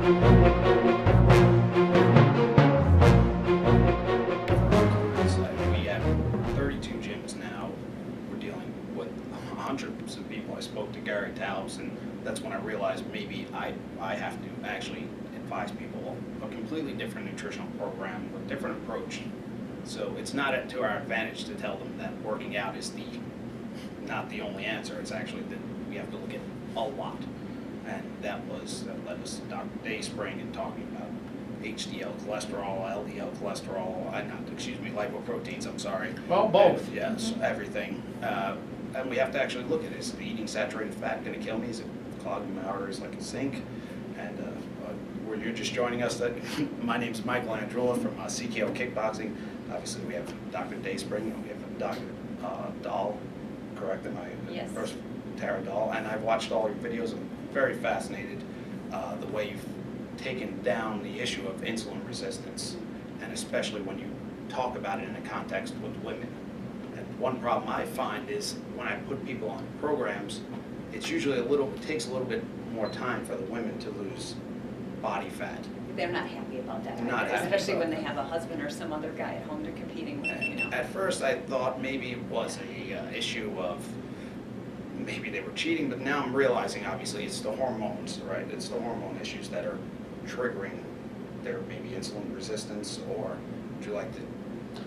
We have 32 gyms now. We're dealing with hundreds of people. I spoke to Gary Taubes, and that's when I realized maybe I have to actually advise people a completely different nutritional program with different approach. So it's not to our advantage to tell them that working out is not the only answer. It's actually that we have to look at a lot. And that led us to Dr. Dayspring and talking about HDL cholesterol, LDL cholesterol, lipoproteins, I'm sorry. Well, both. And, yes, everything. And we have to actually look at it. Is eating saturated fat going to kill me? Is it clogging my arteries like a sink? And where you're just joining us, my name's Michael Andreula from CKO Kickboxing. Obviously, we have Dr. Dayspring and we have Dr. Dall, correct? Yes. Tara Dall, and I've watched all your videos. I'm very fascinated the way you've taken down the issue of insulin resistance, and especially when you talk about it in a context with women. And one problem I find is when I put people on programs, it's usually it takes a little bit more time for the women to lose body fat. They're not happy about that, Not either, happy especially about when they that. have a husband or some other guy at home they're competing with, you know. At first I thought maybe it was a issue of maybe they were cheating, but now I'm realizing obviously it's the hormones, right? It's the hormone issues that are triggering their maybe insulin resistance, or would you like to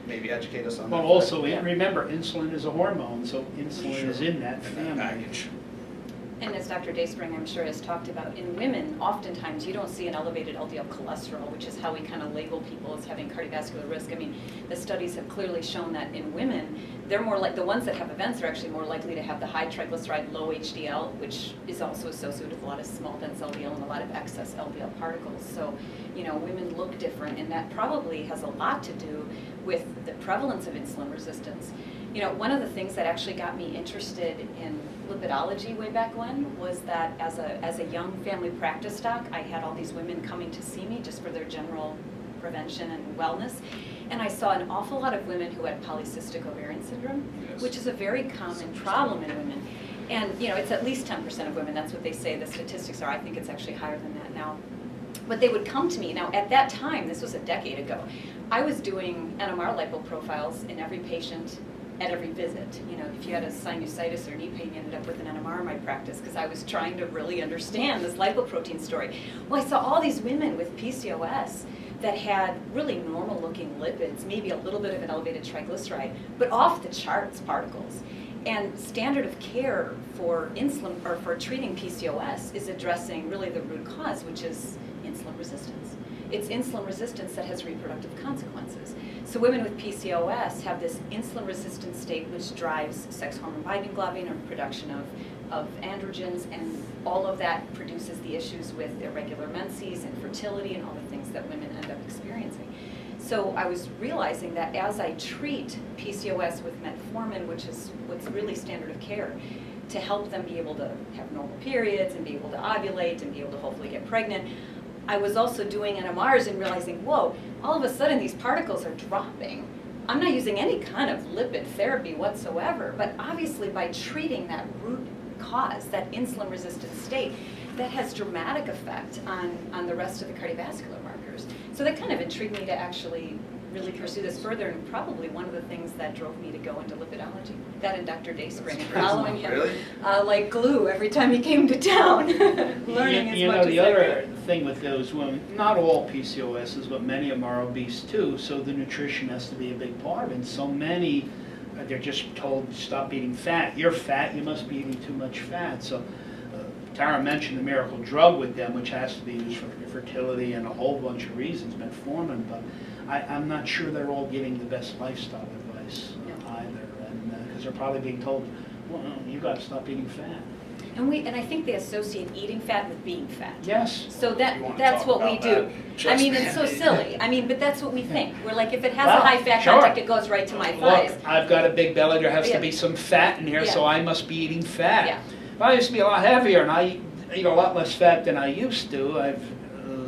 maybe educate us on that? Well, also, Yeah. remember, insulin is a hormone, so insulin is in that In family. that package. And as Dr. Dayspring, I'm sure, has talked about, in women, oftentimes you don't see an elevated LDL cholesterol, which is how we kind of label people as having cardiovascular risk. I mean, the studies have clearly shown that in women, they're more like, the ones that have events are actually more likely to have the high triglyceride, low HDL, which is also associated with a lot of small dense LDL and a lot of excess LDL particles. So, you know, women look different, and that probably has a lot to do with the prevalence of insulin resistance. You know, one of the things that actually got me interested in lipidology way back when was that as a young family practice doc, I had all these women coming to see me just for their general prevention and wellness. And I saw an awful lot of women who had polycystic ovarian syndrome, Yes. which is a very common problem in women. And, you know, it's at least 10% of women. That's what they say the statistics are. I think it's actually higher than that now. But they would come to me. Now, at that time, this was a decade ago, I was doing NMR lipo profiles in every patient at every visit. You know, if you had a sinusitis or knee pain, you ended up with an NMR in my practice because I was trying to really understand this lipoprotein story. Well, I saw all these women with PCOS that had really normal looking lipids, maybe a little bit of an elevated triglyceride, but off the charts particles. And standard of care for insulin, or for treating PCOS, is addressing really the root cause, which is insulin resistance. It's insulin resistance that has reproductive consequences. So women with PCOS have this insulin resistant state which drives sex hormone binding globulin and production of androgens, and all of that produces the issues with irregular menses, infertility, and all the things that women end up experiencing. So I was realizing that as I treat PCOS with Metformin, which is what's really standard of care, to help them be able to have normal periods and be able to ovulate and be able to hopefully get pregnant, I was also doing NMRs and realizing, whoa, all of a sudden these particles are dropping. I'm not using any kind of lipid therapy whatsoever, but obviously by treating that root cause, that insulin resistant state, that has dramatic effect on the rest of the cardiovascular markers. So that kind of intrigued me to actually really pursue this further, and probably one of the things that drove me to go into lipidology. That and Dr. Dayspring, following him Really? like glue every time he came to town, learning as You much know, as the I other could. thing with those women, not all PCOSs, but many of them are obese too, so the nutrition has to be a big part of it. And so many, they're just told, stop eating fat. You're fat, you must be eating too much fat. So Tara mentioned the miracle drug with them, which has to be used for fertility and a whole bunch of reasons, metformin, but I'm not sure they're all getting the best lifestyle advice either, and because they're probably being told, well, you got to stop eating fat. And I think they associate eating fat with being fat. Yes. So You wanna that's talk what we about do. that? I mean, it's so silly. I mean, but that's what we think. We're like, if it has a high fat content, it goes right to my thighs. Look, I've got a big belly, there has Yeah. to be some fat in here, so Yeah. I must be eating fat. Yeah. If I used to be a lot heavier and I eat a lot less fat than I used to, I've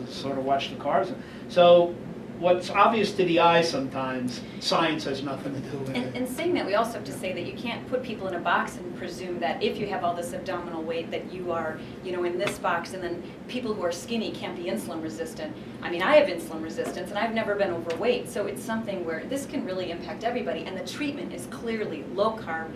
sort of watched the carbs. So what's obvious to the eye sometimes, science has nothing to do with it. And saying that, we also have to say that you can't put people in a box and presume that if you have all this abdominal weight that you are, in this box, and then people who are skinny can't be insulin resistant. I mean, I have insulin resistance and I've never been overweight, so it's something where this can really impact everybody, and the treatment is clearly low carb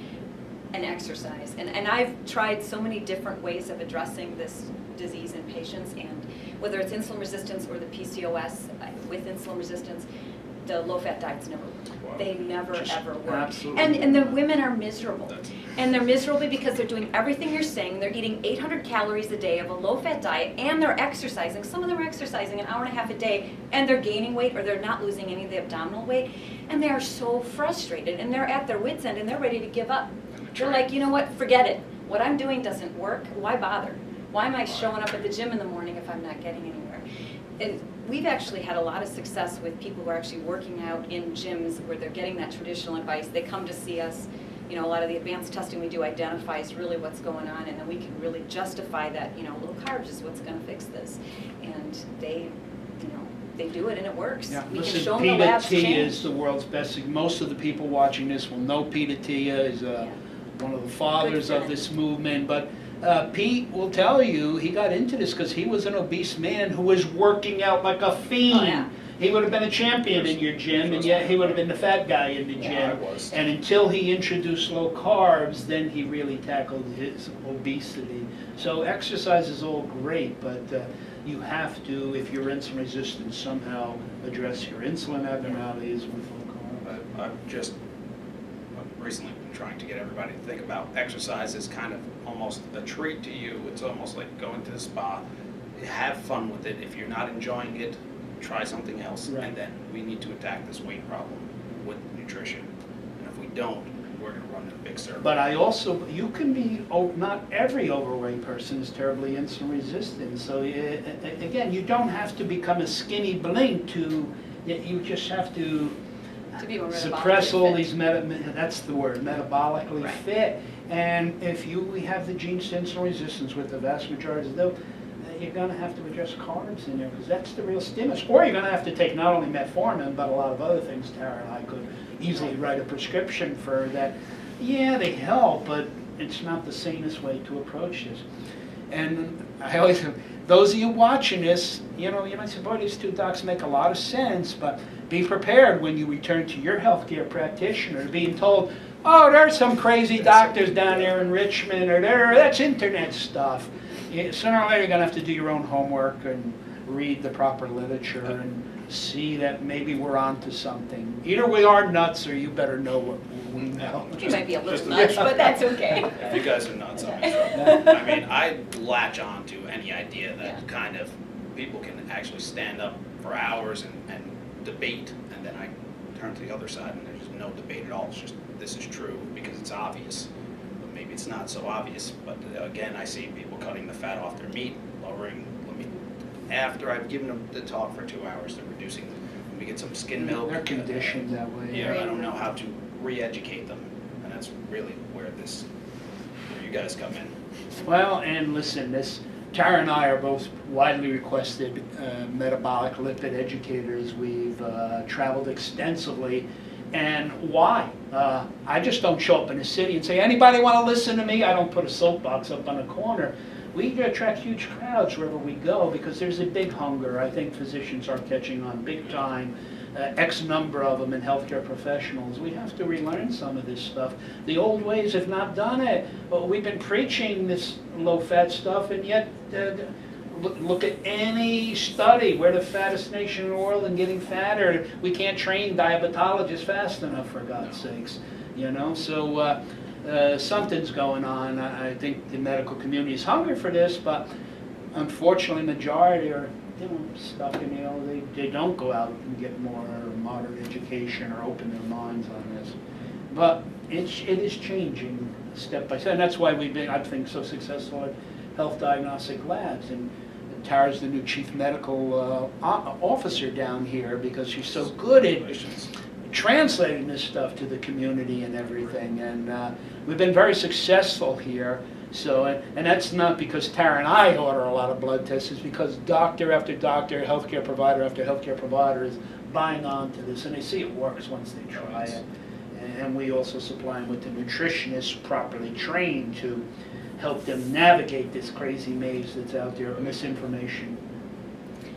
and exercise. And I've tried so many different ways of addressing this disease in patients, and whether it's insulin resistance or the PCOS with insulin resistance, the low-fat diets never work. Wow. They never, ever work. Absolutely. And the women are miserable. That's- And they're miserable because they're doing everything you're saying. They're eating 800 calories a day of a low-fat diet, and they're exercising. Some of them are exercising an hour and a half a day, and they're gaining weight, or they're not losing any of the abdominal weight. And they are so frustrated, and they're at their wits' end, and they're ready to give up. They're like, you know what, forget it. What I'm doing doesn't work. Why bother? Why am I showing up at the gym in the morning if I'm not getting anywhere? And we've actually had a lot of success with people who are actually working out in gyms where they're getting that traditional advice. They come to see us. A lot of the advanced testing we do identifies really what's going on, and then we can really justify that, low carbs is what's going to fix this. And they do it and it works. Yeah. We can Listen, show them the labs Peter T change. is the world's best. Most of the people watching this will know Peter T is one of the fathers of this movement. But Pete will tell you he got into this because he was an obese man who was working out like a fiend. Oh, yeah. He would have been a champion in your gym, and yet he would have been the fat guy in the gym. Yeah, I was. And until he introduced low carbs, then he really tackled his obesity. So exercise is all great, but you have to, if you're insulin resistant, somehow address your insulin abnormalities with low carb. I've recently been trying to get everybody to think about exercise as kind of almost a treat to you. It's almost like going to the spa. Have fun with it. If you're not enjoying it, try something else. Right. And then we need to attack this weight problem with nutrition. And if we don't, we're going to run in a big circle. But you can be, not every overweight person is terribly insulin resistant. So again, you don't have to become a skinny blink you just have to be more suppress metabolically all fit. these, that's the word, metabolically Right. fit. And if we have the genes to insulin resistance with the vast majority of them, you're going to have to address carbs in there because that's the real stimulus. Or you're going to have to take not only metformin, but a lot of other things. Tara and I could easily write a prescription for that. Yeah, they help, but it's not the sanest way to approach this. And I always, those of you watching this, you might say, boy, these two docs make a lot of sense, but be prepared when you return to your healthcare practitioner being told, oh, there's some crazy doctors down there in Richmond, or that's internet stuff. Sooner or later, you're going to have to do your own homework and read the proper literature and see that maybe we're onto something. Either we are nuts, or you better know what we know. You might be a little Just- nuts, but that's okay. If you guys are nuts, I'm in trouble. I mean, I latch on to any idea that kind of people can actually stand up for hours and debate, and then I turn to the other side and there's no debate at all. It's just, this is true because it's obvious. But maybe it's not so obvious. But again, I see people cutting the fat off their meat, after I've given them the talk for 2 hours, they're reducing, let me get some skim milk. They're conditioned that way. Yeah, I don't know how to re-educate them, and that's really where you guys come in. Well, and listen, Tara and I are both widely requested metabolic lipid educators. We've traveled extensively. And why? I just don't show up in a city and say, anybody want to listen to me? I don't put a soapbox up on a corner. We attract huge crowds wherever we go because there's a big hunger. I think physicians are catching on big time. X number of them in healthcare professionals. We have to relearn some of this stuff. The old ways have not done it. But we've been preaching this low-fat stuff, and yet look at any study. We're the fattest nation in the world and getting fatter. We can't train diabetologists fast enough, for God's sakes. So something's going on. I think the medical community is hungry for this, but unfortunately, majority are stuck in, they don't go out and get more modern education or open their minds on this. But it is changing step by step, and that's why we've been, I think, so successful at Health Diagnostic Labs. And Tara's the new chief medical officer down here because she's so good at translating this stuff to the community and everything. And we've been very successful here. So, and that's not because Tara and I order a lot of blood tests. It's because doctor after doctor, healthcare provider after healthcare provider is buying on to this, and they see it works once they try it. And we also supply them with the nutritionists properly trained to help them navigate this crazy maze that's out there of misinformation.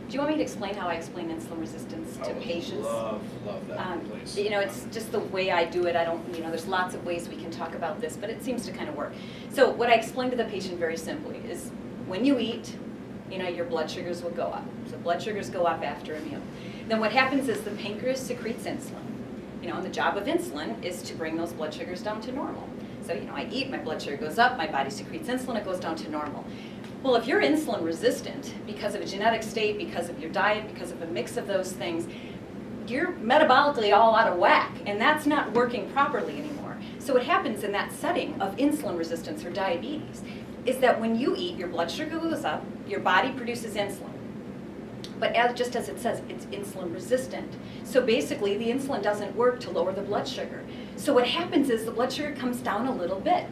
Do you want me to explain how I explain insulin resistance to patients? Love that, please. You know, it's just the way I do it. I don't, you know, there's lots of ways we can talk about this, but it seems to kind of work. So what I explain to the patient very simply is when you eat, you know, your blood sugars will go up. So blood sugars go up after a meal. Then what happens is the pancreas secretes insulin. You know, and the job of insulin is to bring those blood sugars down to normal. So, you know, I eat, my blood sugar goes up, my body secretes insulin, it goes down to normal. Well, if you're insulin resistant because of a genetic state, because of your diet, because of a mix of those things, you're metabolically all out of whack, and that's not working properly anymore. So what happens in that setting of insulin resistance or diabetes is that when you eat, your blood sugar goes up, your body produces insulin. But just as it says, it's insulin resistant. So basically, the insulin doesn't work to lower the blood sugar. So what happens is the blood sugar comes down a little bit.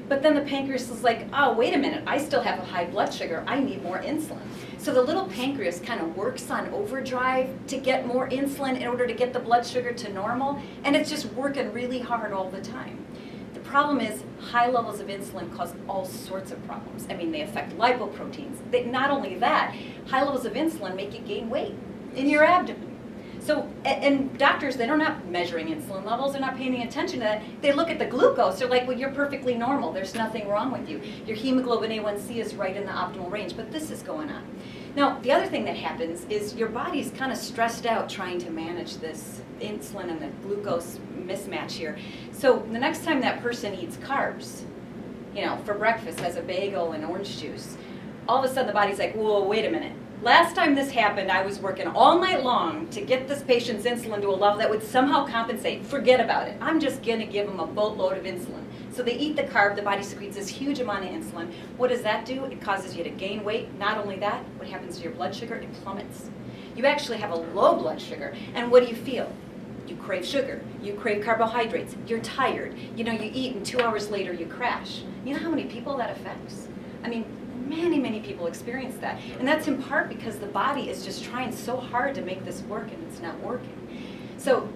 But then the pancreas is like, oh, wait a minute, I still have a high blood sugar, I need more insulin. So the little pancreas kind of works on overdrive to get more insulin in order to get the blood sugar to normal, and it's just working really hard all the time. The problem is high levels of insulin cause all sorts of problems. I mean, they affect lipoproteins. Not only that, high levels of insulin make you gain weight in your abdomen. So, and doctors, they're not measuring insulin levels, they're not paying attention to that. They look at the glucose, they're like, well, you're perfectly normal, there's nothing wrong with you. Your hemoglobin A1C is right in the optimal range, but this is going on. Now, the other thing that happens is your body's kind of stressed out trying to manage this insulin and the glucose mismatch here. So the next time that person eats carbs, you know, for breakfast, has a bagel and orange juice, all of a sudden the body's like, whoa, wait a minute. Last time this happened, I was working all night long to get this patient's insulin to a level that would somehow compensate. Forget about it. I'm just going to give them a boatload of insulin. So they eat the carb, the body secretes this huge amount of insulin. What does that do? It causes you to gain weight. Not only that, what happens to your blood sugar? It plummets. You actually have a low blood sugar. And what do you feel? You crave sugar. You crave carbohydrates. You're tired. You know, you eat and 2 hours later you crash. You know how many people that affects? I mean, many people experience that. And that's in part because the body is just trying so hard to make this work and it's not working. So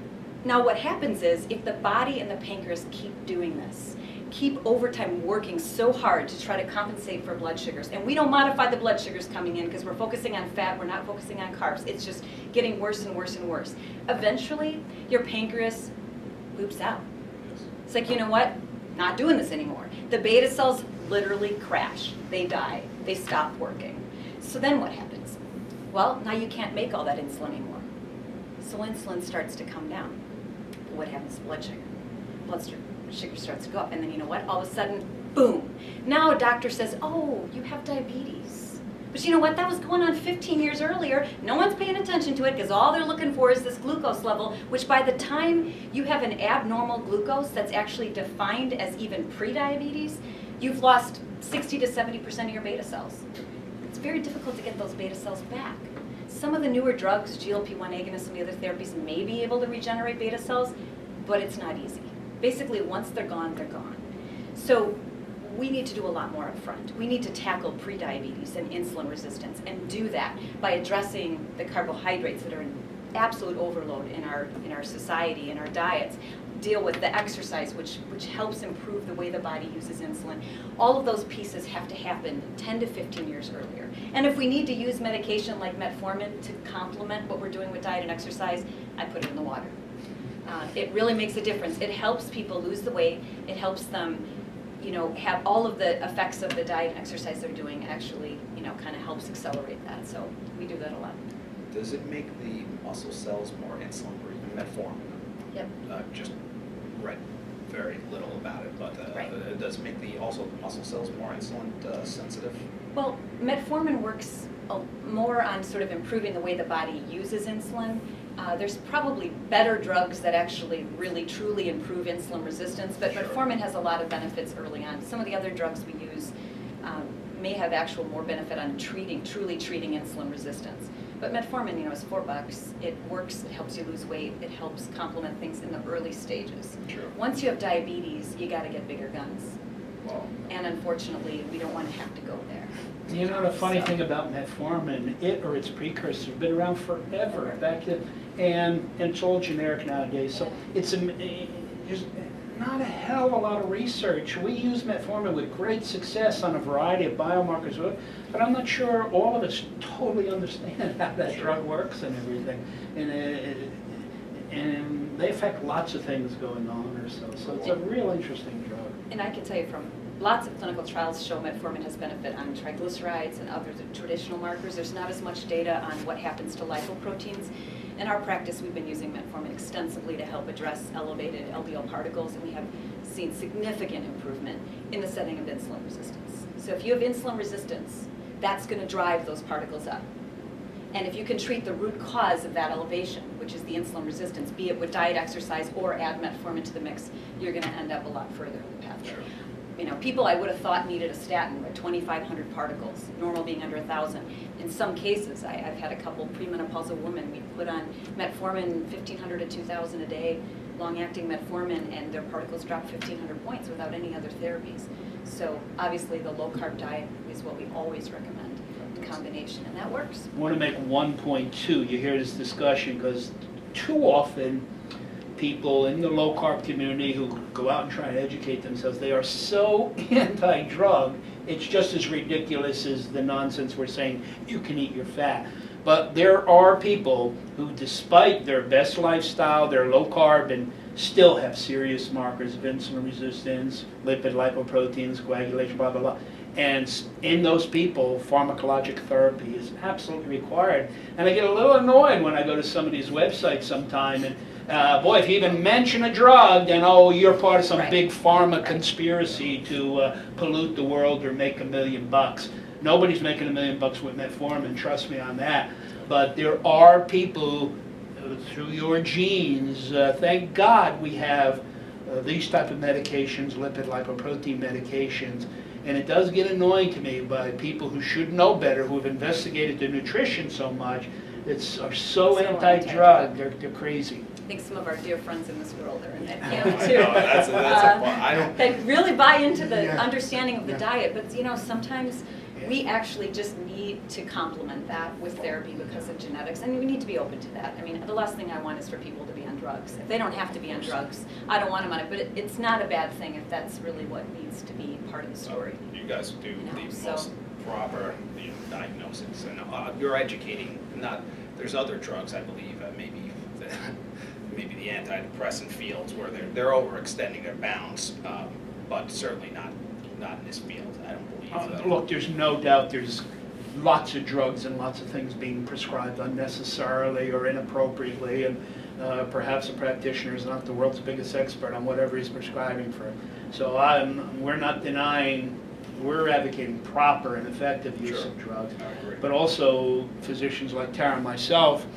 now what happens is if the body and the pancreas keep doing this, keep over time working so hard to try to compensate for blood sugars, and we don't modify the blood sugars coming in because we're focusing on fat, we're not focusing on carbs, it's just getting worse and worse and worse. Eventually, your pancreas poops out. It's like, you know what? Not doing this anymore. The beta cells literally crash. They die. They stop working. So then what happens? Well, now you can't make all that insulin anymore. So insulin starts to come down. But what happens to blood sugar? Blood sugar starts to go up. And then you know what? All of a sudden, boom. Now a doctor says, oh, you have diabetes. But you know what? That was going on 15 years earlier. No one's paying attention to it because all they're looking for is this glucose level, which by the time you have an abnormal glucose that's actually defined as even pre-diabetes, you've lost 60 to 70% of your beta cells. It's very difficult to get those beta cells back. Some of the newer drugs, GLP-1 agonists and the other therapies, may be able to regenerate beta cells, but it's not easy. Basically, once they're gone, they're gone. So we need to do a lot more up front. We need to tackle prediabetes and insulin resistance and do that by addressing the carbohydrates that are in absolute overload in our society, in our diets. Deal with the exercise, which helps improve the way the body uses insulin. All of those pieces have to happen 10 to 15 years earlier. And if we need to use medication like Metformin to complement what we're doing with diet and exercise, I put it in the water. It really makes a difference. It helps people lose the weight. It helps them, you know, have all of the effects of the diet and exercise they're doing actually, you know, kind of helps accelerate that. So we do that a lot. Does it make the muscle cells more insulin Metformin? Yep. Just read very little about it, but Right. It does make the muscle cells more insulin sensitive. Well, Metformin works more on sort of improving the way the body uses insulin. There's probably better drugs that actually really truly improve insulin resistance, but Sure. Metformin has a lot of benefits early on. Some of the other drugs we use may have actual more benefit on truly treating insulin resistance. But Metformin, you know, is $4. It works, it helps you lose weight, it helps complement things in the early stages. Sure. Once you have diabetes, you got to get bigger guns. Well, And And unfortunately, we don't want to have to go there. You know, the funny thing about metformin, it or its precursors have been around forever, back then, and it's all generic nowadays. So it's there's not a hell of a lot of research. We use metformin with great success on a variety of biomarkers, but I'm not sure all of us totally understand how that drug works and everything. And they affect lots of things going on or so. So it's a real interesting drug. And I can tell you from lots of clinical trials show metformin has benefit on triglycerides and other traditional markers. There's not as much data on what happens to lipoproteins. In our practice, we've been using metformin extensively to help address elevated LDL particles, and we have seen significant improvement in the setting of insulin resistance. So if you have insulin resistance, that's going to drive those particles up. And if you can treat the root cause of that elevation, which is the insulin resistance, be it with diet, exercise, or add metformin to the mix, you're going to end up a lot further in the pathway. Sure. You know, people I would have thought needed a statin with 2,500 particles, normal being under 1,000. In some cases, I've had a couple premenopausal women, we put on metformin 1,500 to 2,000 a day, long-acting metformin, and their particles dropped 1,500 points without any other therapies. So obviously the low-carb diet is what we always recommend in combination, and that works. I want to make one point too. You hear this discussion because too often people in the low-carb community who go out and try to educate themselves, they are so anti-drug, it's just as ridiculous as the nonsense we're saying, you can eat your fat. But there are people who, despite their best lifestyle, their low-carb, and still have serious markers of insulin resistance, lipid lipoproteins, coagulation, blah, blah, blah. And in those people, pharmacologic therapy is absolutely required. And I get a little annoyed when I go to some of these websites sometime, and boy, if you even mention a drug, then oh, you're part of some big pharma conspiracy to pollute the world or make $1 million. Nobody's making $1 million with metformin, trust me on that. But there are people through your genes, thank God we have these type of medications, lipid lipoprotein medications. And it does get annoying to me by people who should know better, who have investigated their nutrition so much, are so anti-drug, they're crazy. I think some of our dear friends in this world are in that I camp know, too. I don't. They really buy into the understanding of the diet, but you know, sometimes we actually just need to complement that with therapy because of genetics, and we need to be open to that. I mean, the last thing I want is for people to be on drugs. If they don't have to be on drugs, I don't want them on it, but it's not a bad thing if that's really what needs to be part of the story. You guys do the so- most proper diagnosis, and you're educating. There's other drugs, I believe, maybe the antidepressant fields where they're overextending their bounds, but certainly not in this field. I don't believe. Look, there's no doubt there's lots of drugs and lots of things being prescribed unnecessarily or inappropriately, and perhaps a practitioner is not the world's biggest expert on whatever he's prescribing for it. So we're not denying, we're advocating proper and effective use of drugs. But also physicians like Tara and myself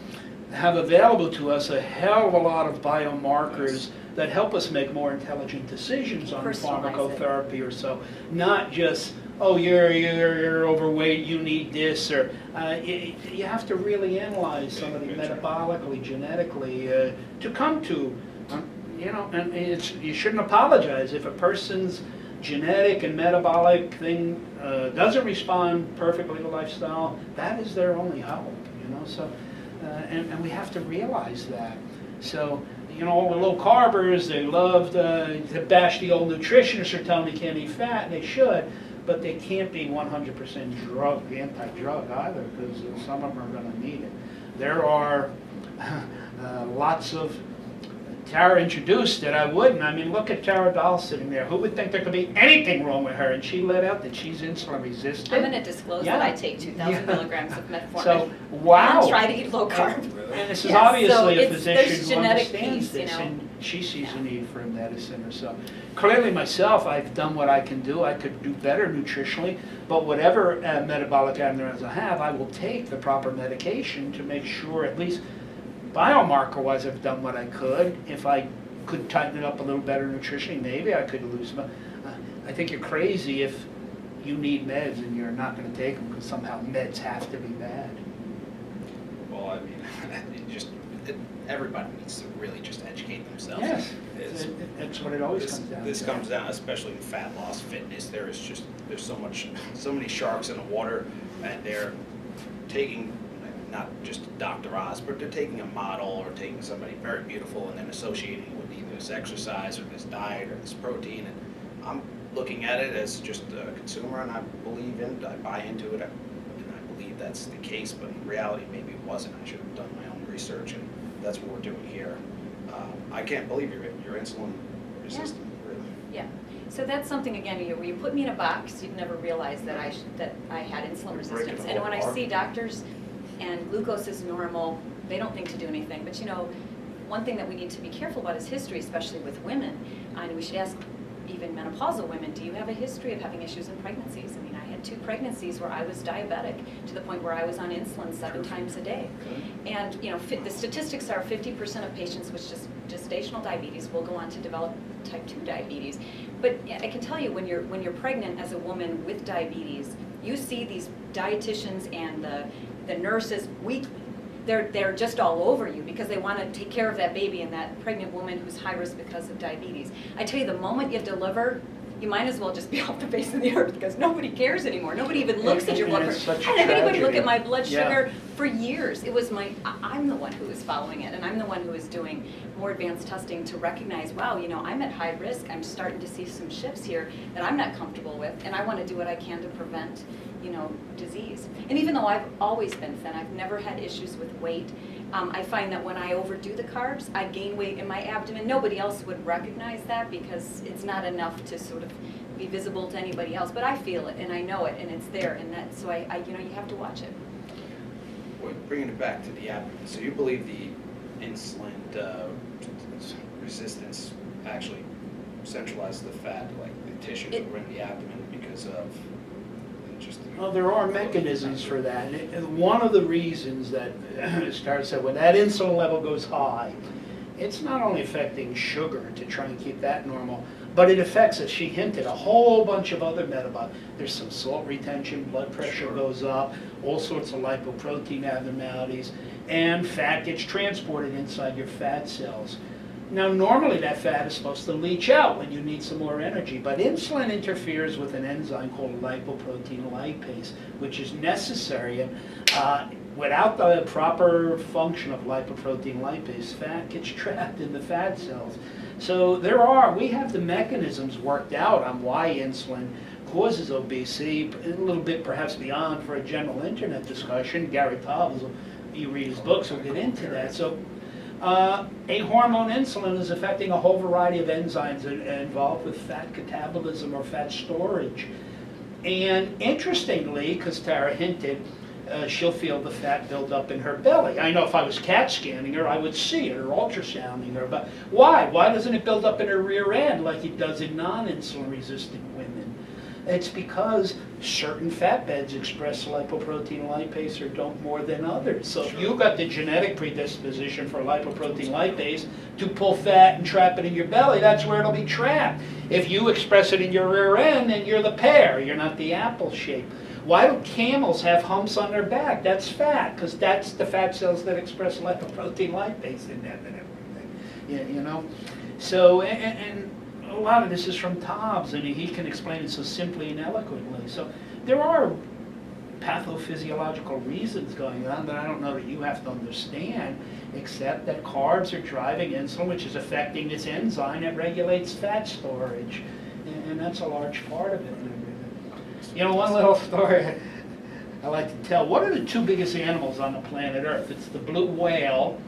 have available to us a hell of a lot of biomarkers that help us make more intelligent decisions on pharmacotherapy or so. Not just, oh, you're overweight, you need this, or you have to really analyze somebody metabolically, genetically, to come to, and you shouldn't apologize if a person's genetic and metabolic thing doesn't respond perfectly to lifestyle. That is their only hope, so. And we have to realize that. So, all the low carbers, they love to bash the old nutritionists are telling you can't eat fat, and they should, but they can't be 100% anti-drug either, because some of them are going to need it. There are lots of, Tara introduced it, I wouldn't. I mean, look at Tara Dall sitting there. Who would think there could be anything wrong with her? And she let out that she's insulin resistant. I'm going to disclose that I take 2,000 milligrams of metformin. So, wow. And try to eat low carb. And this is obviously a physician who genetic understands piece, this, and she sees a need for medicine herself. Clearly myself, I've done what I can do. I could do better nutritionally, but whatever metabolic abnormalities I have, I will take the proper medication to make sure, at least biomarker-wise, I've done what I could. If I could tighten it up a little better nutritionally, maybe I could lose them. I think you're crazy if you need meds and you're not going to take them because somehow meds have to be bad. Well, I mean, everybody needs to really just educate themselves. Yes, It's- that's what it always comes down to. This comes down, especially in fat loss fitness, there's so many sharks in the water, and they're taking, not just Dr. Oz, but they're taking a model or taking somebody very beautiful and then associating it with either this exercise or this diet or this protein. And I'm looking at it as just a consumer, and I believe in it, I buy into it, and I believe that's the case, but in reality, maybe it wasn't. I should have done my own research, and that's what we're doing here. I can't believe you're insulin resistant, really. Yeah, so that's something, again, where you put me in a box, you'd never realize that I had insulin resistance. And when I see doctors and glucose is normal, they don't think to do anything. But one thing that we need to be careful about is history, especially with women. And we should ask even menopausal women, do you have a history of having issues in pregnancies? I mean, I had 2 pregnancies where I was diabetic to the point where I was on insulin 7 times a day. And the statistics are 50% of patients with just gestational diabetes will go on to develop type 2 diabetes. But I can tell you, when you're pregnant as a woman with diabetes, you see these dietitians and the nurses weekly. They're just all over you because they want to take care of that baby and that pregnant woman who's high risk because of diabetes. I tell you, the moment you deliver, you might as well just be off the face of the earth because nobody cares anymore. Nobody even looks at your blood pressure. I didn't have anybody look at my blood sugar for years. It was I'm the one who was following it, and I'm the one who was doing more advanced testing to recognize, wow, I'm at high risk. I'm starting to see some shifts here that I'm not comfortable with, and I want to do what I can to prevent disease. And even though I've always been thin, I've never had issues with weight. I find that when I overdo the carbs, I gain weight in my abdomen. Nobody else would recognize that because it's not enough to sort of be visible to anybody else. But I feel it and I know it and it's there, and so I you have to watch it. Well, bringing it back to the abdomen, so you believe the insulin resistance actually centralizes the fat, like the tissues that were in the abdomen, because of just the... Well, there are mechanisms for that. And one of the reasons that Star said when that insulin level goes high, it's not only affecting sugar to try and keep that normal, but it affects, as she hinted, a whole bunch of other metabolic. There's some salt retention, blood pressure goes up, all sorts of lipoprotein abnormalities, and fat gets transported inside your fat cells. Now, normally that fat is supposed to leach out when you need some more energy, but insulin interferes with an enzyme called lipoprotein lipase, which is necessary. And without the proper function of lipoprotein lipase, fat gets trapped in the fat cells. So we have the mechanisms worked out on why insulin causes obesity, a little bit perhaps beyond for a general internet discussion. Gary Taubes, you read his books, will get into that. So a hormone insulin is affecting a whole variety of enzymes involved with fat catabolism or fat storage. And interestingly, because Tara hinted, she'll feel the fat build up in her belly. I know if I was CAT scanning her, I would see it, or ultrasounding her. But why? Why doesn't it build up in her rear end like it does in non-insulin resistant women? It's because certain fat beds express lipoprotein lipase or don't more than others. So if you've got the genetic predisposition for lipoprotein lipase to pull fat and trap it in your belly, that's where it'll be trapped. If you express it in your rear end, then you're the pear, you're not the apple shape. Why do camels have humps on their back? That's fat, because that's the fat cells that express lipoprotein lipase in them and everything. So, and a lot of this is from Taubes, and he can explain it so simply and eloquently. So there are pathophysiological reasons going on that I don't know that you have to understand, except that carbs are driving insulin, which is affecting this enzyme that regulates fat storage, and that's a large part of it. One little story I like to tell. What are the 2 biggest animals on the planet Earth? It's the blue whale,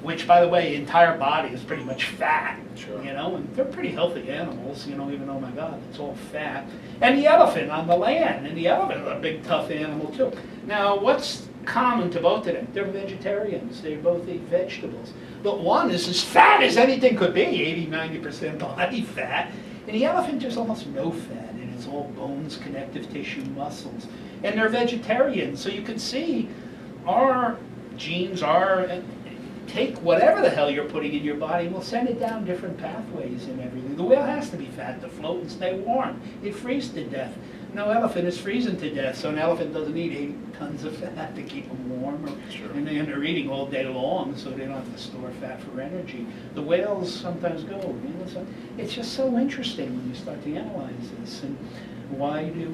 which, by the way, the entire body is pretty much fat, and they're pretty healthy animals, even though, my God, it's all fat. And the elephant on the land, and the elephant is a big, tough animal, too. Now, what's common to both of them? They're vegetarians. They both eat vegetables. But one is as fat as anything could be, 80-90% body fat. And the elephant, there's almost no fat, and it's all bones, connective tissue, muscles. And they're vegetarians, so you can see our genes take whatever the hell you're putting in your body and we'll send it down different pathways and everything. The whale has to be fat to float and stay warm. It freezes to death. No elephant is freezing to death, so an elephant doesn't eat 8 tons of fat to keep them warm, Sure. and they're eating all day long, so they don't have to store fat for energy. The whales sometimes go, so it's just so interesting when you start to analyze this, and why do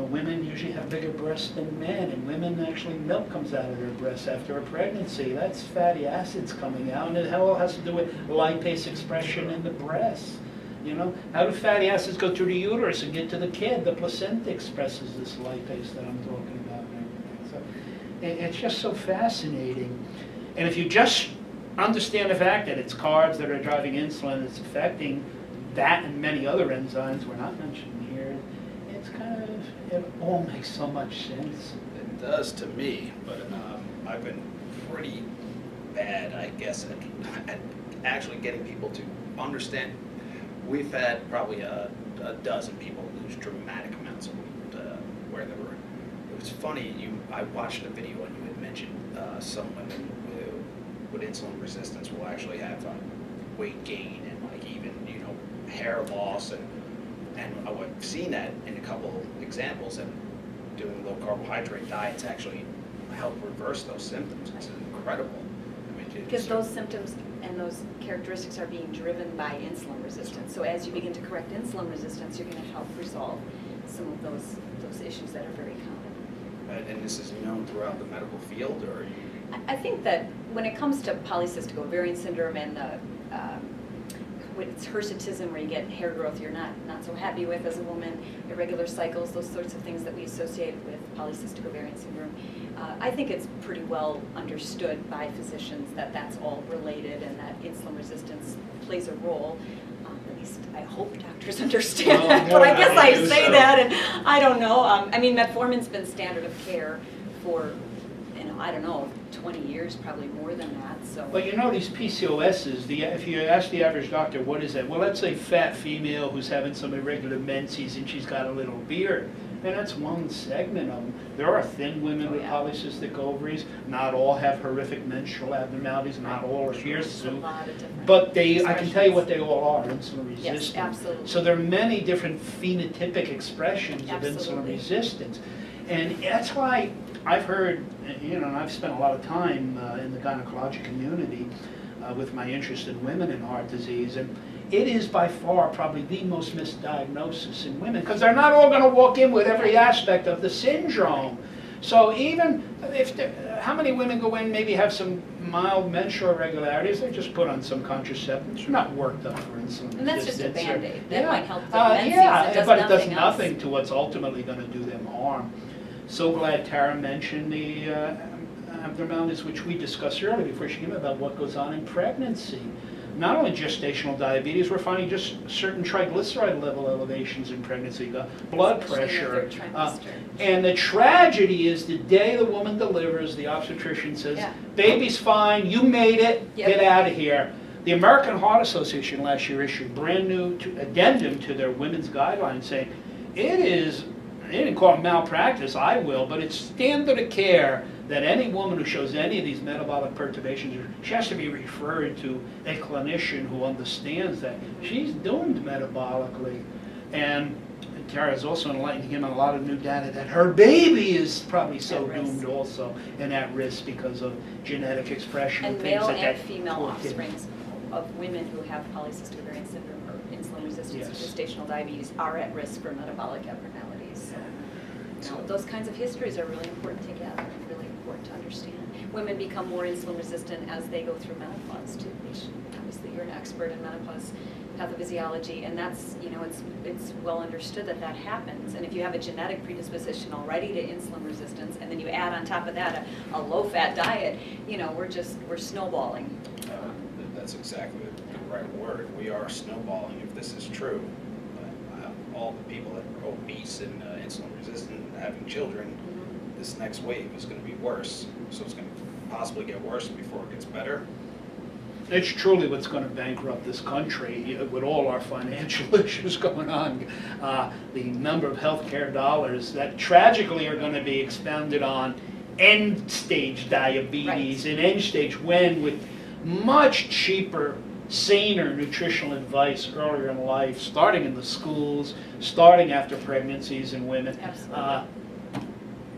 women usually have bigger breasts than men, and women actually milk comes out of their breasts after a pregnancy. That's fatty acids coming out, and it all has to do with lipase expression in the breast. How do fatty acids go through the uterus and get to the kid? The placenta expresses this lipase that I'm talking about and everything. So it's just so fascinating. And if you just understand the fact that it's carbs that are driving insulin, it's affecting that and many other enzymes we're not mentioning here, it's it all makes so much sense. It does to me, but I've been pretty bad, I guess, at actually getting people to understand. We've had probably a dozen people lose dramatic amounts of weight where they were. It was funny. I watched a video and you had mentioned some women with insulin resistance will actually have weight gain and like even hair loss and I've seen that in a couple examples, and doing low carbohydrate diets actually help reverse those symptoms. It's incredible. Because those symptoms and those characteristics are being driven by insulin resistance. So as you begin to correct insulin resistance, you're going to help resolve some of those issues that are very common. And this is known throughout the medical field, or? I think that when it comes to polycystic ovarian syndrome and it's hirsutism, where you get hair growth you're not so happy with as a woman, irregular cycles, those sorts of things that we associate with polycystic ovarian syndrome, I think it's pretty well understood by physicians that that's all related and that insulin resistance plays a role. At least I hope doctors understand that, but I guess I say that and I don't know. Metformin's been standard of care for, I don't know, 20 years, probably more than that. So. But these PCOSs, if you ask the average doctor, what is that? Well, let's say fat female who's having some irregular menses and she's got a little beard. And that's one segment of them. There are thin women with polycystic ovaries. Not all have horrific menstrual abnormalities. Not all are hirsu. But I can tell you what they all are, insulin resistant. Yes, absolutely. So there are many different phenotypic expressions of insulin resistance. And that's why I've heard, and I've spent a lot of time in the gynecologic community with my interest in women and heart disease, and it is by far probably the most misdiagnosis in women, because they're not all going to walk in with every aspect of the syndrome. So even if how many women go in, maybe have some mild menstrual irregularities, they just put on some contraceptives, they're not worked up for insulin. And that's just a Band-Aid. That might help the menses. But it does nothing to what's ultimately going to do them harm. So glad Tara mentioned the abnormalities which we discussed earlier before she came about what goes on in pregnancy. Not only gestational diabetes, we're finding just certain triglyceride level elevations in pregnancy, blood pressure. And the tragedy is the day the woman delivers, the obstetrician says, baby's fine, you made it, get out of here. The American Heart Association last year issued brand new addendum to their women's guidelines saying they didn't call it malpractice, I will, but it's standard of care that any woman who shows any of these metabolic perturbations, she has to be referred to a clinician who understands that she's doomed metabolically. And Tara's also enlightening him on a lot of new data that her baby is probably so doomed also and at risk because of genetic expression. And things male like and that. female offsprings of women who have polycystic ovarian syndrome or insulin resistance or gestational diabetes are at risk for metabolic abnormalities. So those kinds of histories are really important to gather and really important to understand. Women become more insulin resistant as they go through menopause too, which obviously you're an expert in menopause pathophysiology, and that's, it's well understood that happens. And if you have a genetic predisposition already to insulin resistance, and then you add on top of that a low-fat diet, we're snowballing. That's exactly the right word. We are snowballing if this is true. All the people that are obese and insulin resistant and having children, this next wave is going to be worse. So it's going to possibly get worse before it gets better. It's truly what's going to bankrupt this country with all our financial issues going on. The number of healthcare dollars that tragically are going to be expended on end-stage diabetes and end-stage with much cheaper saner nutritional advice earlier in life, starting in the schools, starting after pregnancies in women, Absolutely.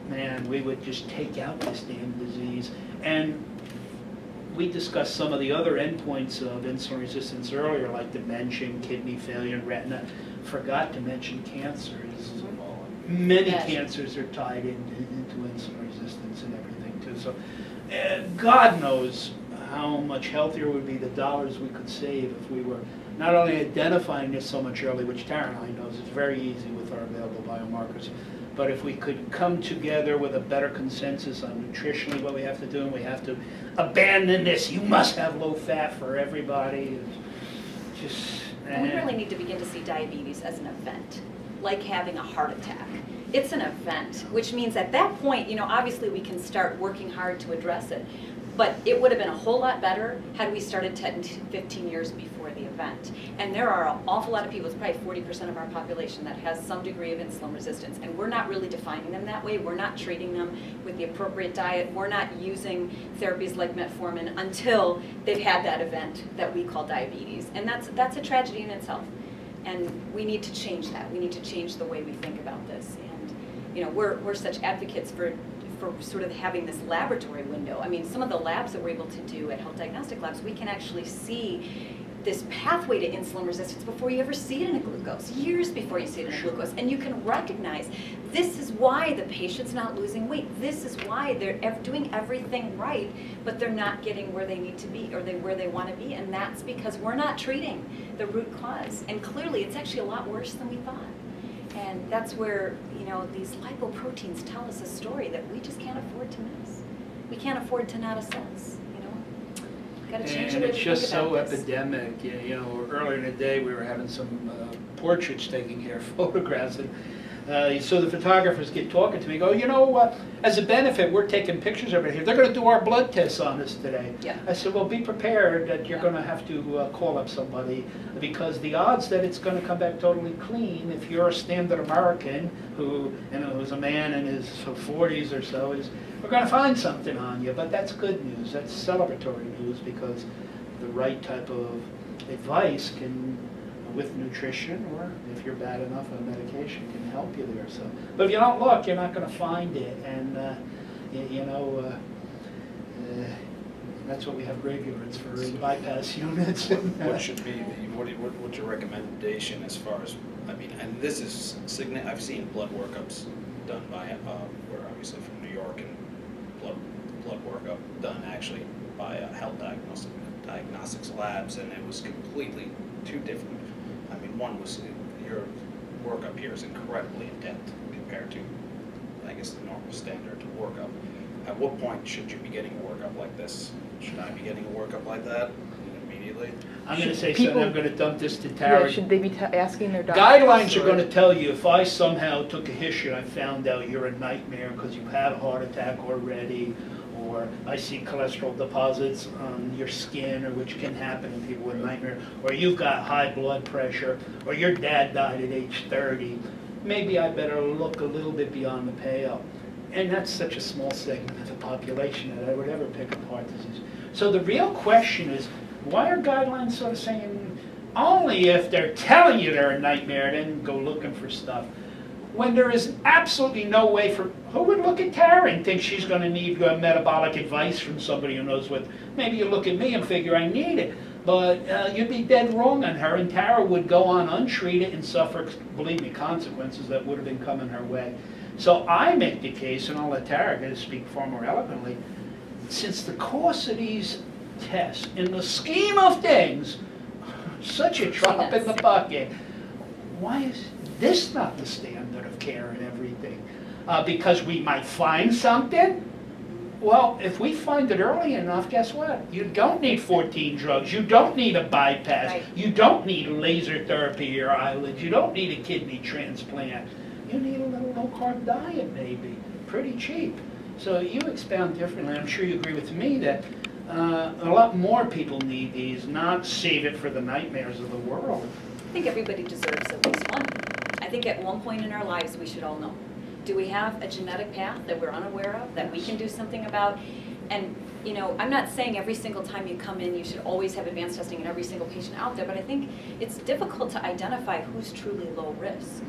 man, we would just take out this damn disease. And we discussed some of the other endpoints of insulin resistance earlier, like dementia, kidney failure, and retina. Forgot to mention cancers. Many Yes. cancers are tied into insulin resistance and everything too. So God knows how much healthier would be the dollars we could save if we were not only identifying this so much early, which Tara and I knows is very easy with our available biomarkers, but if we could come together with a better consensus on nutritionally what we have to do, and we have to abandon this, you must have low fat for everybody. It's just, And we really need to begin to see diabetes as an event, like having a heart attack. It's an event, which means at that point, you know, obviously we can start working hard to address it. But it would have been a whole lot better had we started 10 to 15 years before the event. And there are an awful lot of people, it's probably 40% of our population that has some degree of insulin resistance. And we're not really defining them that way. We're not treating them with the appropriate diet. We're not using therapies like Metformin until they've had that event that we call diabetes. And that's a tragedy in itself. And we need to change that. We need to change the way we think about this. And you know, we're such advocates for sort of having this laboratory window. I mean, some of the labs that we're able to do at health diagnostic labs, we can actually see this pathway to insulin resistance before you ever see it in a glucose, years before you see it in a glucose. And you can recognize this is why the patient's not losing weight. This is why they're doing everything right, but they're not getting where they need to be or where they want to be. And that's because we're not treating the root cause. And clearly, it's actually a lot worse than we thought. And that's where, you know, these lipoproteins tell us a story that we just can't afford to miss. We can't afford to not assess, you know. Got to change the and way it's we just think so about this. epidemic. You know, earlier in the day we were having some portraits taken here, photographs, and so the photographers get talking to me, go, you know, as a benefit, we're taking pictures over here. They're going to do our blood tests on us today. Yeah. I said, well, be prepared that you're Yeah. going to have to call up somebody, because the odds that it's going to come back totally clean, if you're a standard American who, you know, is a man in his 40s or so, is we're going to find something on you. But that's good news. That's celebratory news, because the right type of advice can, with nutrition, or if you're bad enough, a medication can help you there. So, but if you don't look, you're not going to find it, and you know, that's what we have graveyards for, bypass units. What should be, what's your recommendation as far as, I mean, and this is, I've seen blood workups done by, we're obviously from New York, and blood workup done actually by health diagnostics labs, and it was completely two different. I mean, one was, your workup here is incredibly in-depth compared to, I guess, the normal standard workup. At what point should you be getting a workup like this? Should I be getting a workup like that immediately? I'm going to say People- something. I'm going to dump this to Tara. Yeah, should they be asking their doctors? Guidelines are or- going to tell you, if I somehow took a history and I found out you're a nightmare because you've had a heart attack already, or I see cholesterol deposits on your skin, or which can happen in people with nightmare, or you've got high blood pressure, or your dad died at age 30, maybe I better look a little bit beyond the pale. And that's such a small segment of the population that I would ever pick up heart disease. So the real question is, why are guidelines sort of saying only if they're telling you they're a nightmare, then go looking for stuff? When there is absolutely no way for, who would look at Tara and think she's going to need metabolic advice from somebody who knows what, maybe you look at me and figure I need it, but you'd be dead wrong on her, and Tara would go on untreated and suffer, believe me, consequences that would have been coming her way. So I make the case, and I'll let Tara speak far more eloquently, since the cost of these tests, in the scheme of things, such a drop in the bucket, why is this not the standard of care and everything? Because we might find something? Well, if we find it early enough, guess what? You don't need 14 drugs. You don't need a bypass. Right. You don't need laser therapy of your eyelids. You don't need a kidney transplant. You need a little low-carb diet, maybe. Pretty cheap. So you expound differently. I'm sure you agree with me that a lot more people need these, not save it for the nightmares of the world. I think everybody deserves at least one. I think at one point in our lives we should all know. Do we have a genetic path that we're unaware of, that we can do something about? And, you know, I'm not saying every single time you come in, you should always have advanced testing in every single patient out there, but I think it's difficult to identify who's truly low risk.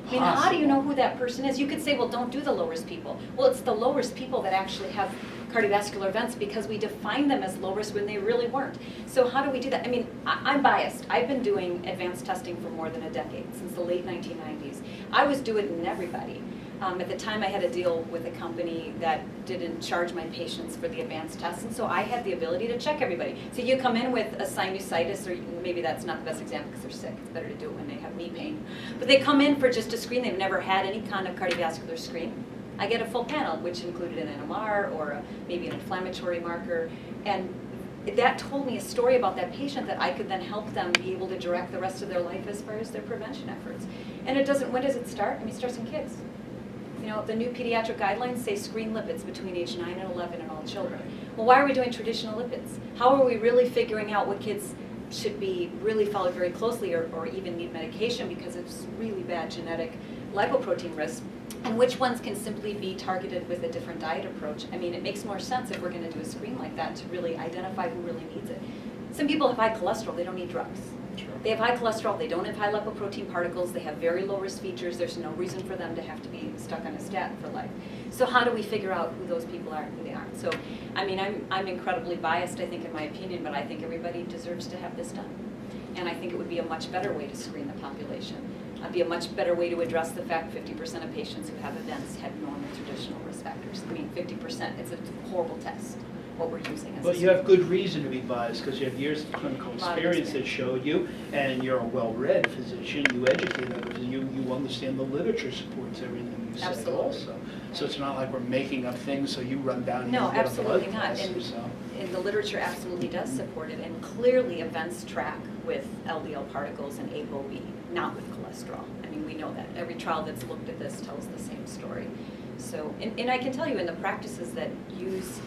I mean, how do you know who that person is? You could say, well, don't do the low risk people. Well, it's the low risk people that actually have cardiovascular events because we define them as low risk when they really weren't. So how do we do that? I mean, I'm biased. I've been doing advanced testing for more than a decade, since the late 1990s. I was doing it in everybody. At the time, I had a deal with a company that didn't charge my patients for the advanced tests, and so I had the ability to check everybody. So you come in with a sinusitis, or maybe that's not the best example because they're sick. It's better to do it when they have knee pain. But they come in for just a screen. They've never had any kind of cardiovascular screen. I get a full panel, which included an NMR or maybe an inflammatory marker, and that told me a story about that patient that I could then help them be able to direct the rest of their life as far as their prevention efforts. And it doesn't, when does it start? I mean, it starts in kids. You know, the new pediatric guidelines say screen lipids between age 9 and 11 in all children. Well, why are we doing traditional lipids? How are we really figuring out what kids should be really followed very closely or even need medication because it's really bad genetic lipoprotein risk? And which ones can simply be targeted with a different diet approach? I mean, it makes more sense if we're going to do a screen like that to really identify who really needs it. Some people have high cholesterol, they don't need drugs. Sure. They have high cholesterol, they don't have high lipoprotein particles, they have very low risk features, there's no reason for them to have to be stuck on a statin for life. So how do we figure out who those people are and who they aren't? So, I mean, I'm incredibly biased, I think, in my opinion, but I think everybody deserves to have this done. And I think it would be a much better way to screen the population. It'd be a much better way to address the fact 50% of patients who have events had normal traditional risk factors. I mean, 50%, it's a horrible test, what we're using as But you have good reason to be biased because you have years of clinical A lot of experience that experience. showed you, and you're a well-read physician, you educate others, you understand the literature supports everything you say Absolutely. also. So it's not like we're making up things so you run down here No, and get a blood absolutely not. test or so. And the literature absolutely does support it, and clearly events track with LDL particles and ApoB, not with cholesterol. I mean, we know that. Every trial that's looked at this tells the same story. So, and I can tell you in the practices that use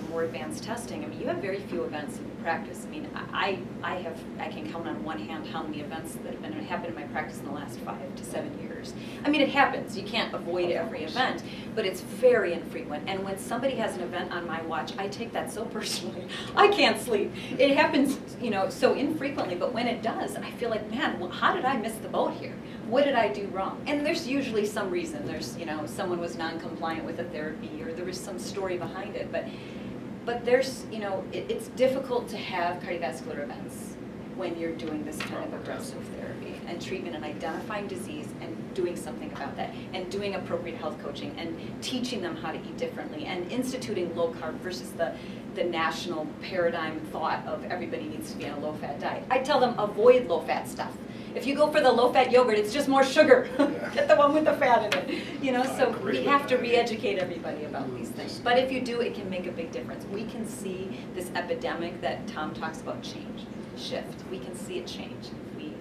more advanced testing, I mean, you have very few events in practice. I mean, I can count on one hand how many events that have happened in my practice in the last 5 to 7 years. I mean, it happens. You can't avoid every event, but it's very infrequent. And when somebody has an event on my watch, I take that so personally. I can't sleep. It happens, you know, so infrequently, but when it does, I feel like, man, well, how did I miss the boat here? What did I do wrong? And there's usually some reason. There's, you know, someone was non-compliant with a therapy, or there was some story behind it. But there's, you know, it's difficult to have cardiovascular events when you're doing this kind of aggressive therapy and treatment and identifying disease and doing something about that and doing appropriate health coaching and teaching them how to eat differently and instituting low carb versus the national paradigm thought of everybody needs to be on a low fat diet. I tell them avoid low fat stuff. If you go for the low-fat yogurt, it's just more sugar. Yeah. Get the one with the fat in it. You know, I so agree we with have to that. re-educate everybody about these things. But if you do, it can make a big difference. We can see this epidemic that Tom talks about shift. We can see it change. We